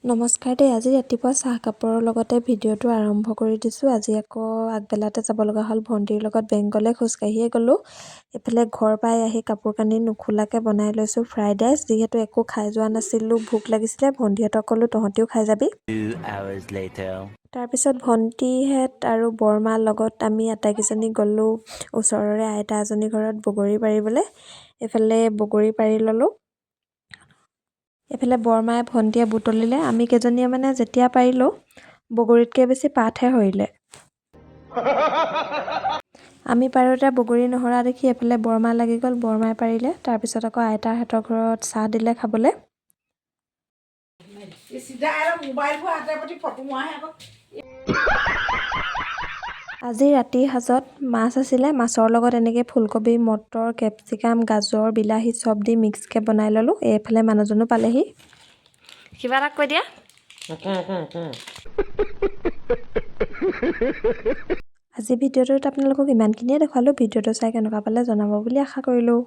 নমস্কাৰ দেই। আজি ৰাতিপুৱা চাহ কাপৰ লগতে ভিডিঅ'টো আৰম্ভ কৰি দিছোঁ। আজি আকৌ আগবেলাতে যাব লগা হ'ল। ভণ্টিৰ লগত বেংকলৈ খোজকাঢ়িয়ে গ'লোঁ। এফালে ঘৰ পাই আহি কাপোৰ কানি নোখোলাকৈ বনাই লৈছোঁ ফ্ৰাইড ৰাইচ। যিহেতু একো খাই যোৱা নাছিলোঁ, ভোক লাগিছিলে। ভণ্টিহঁতক ক'লোঁ তহঁতিও খাই যাবি। তাৰপিছত ভণ্টিহেঁত আৰু বৰমাৰ লগত আমি আটাইকেইজনী গ'লোঁ ওচৰৰে আইতা এজনী ঘৰত বগৰী পাৰিবলৈ। এইফালে বগৰী পাৰি ল'লোঁ। এইফালে বৰমায়ে ভণ্টিয়ে বুটলিলে। আমি কেইজনীয়ে মানে যেতিয়া পাৰিলোঁ বগৰীতকৈ বেছি পাতহে সৰিলে। আমি পাৰোঁতে বগৰী নহৰা দেখি এইফালে বৰমা লাগি গ'ল। বৰমাই পাৰিলে। তাৰপিছত আকৌ আইতাহঁতৰ ঘৰত চাহ দিলে খাবলৈ। আজি ৰাতিৰ সাজত মাছ আছিলে। মাছৰ লগত এনেকৈ ফুলকবি, মটৰ, কেপচিকাম, গাজৰ, বিলাহী চব দি মিক্সকৈ বনাই ল'লোঁ। এইফালে মানুহজনো পালেহি। কিবা এটা কৈ দিয়া। আজি ভিডিঅ'টোত আপোনালোকক ইমানখিনিয়ে দেখুৱালোঁ। ভিডিঅ'টো চাই কেনেকুৱা পালে জনাব বুলি আশা কৰিলোঁ।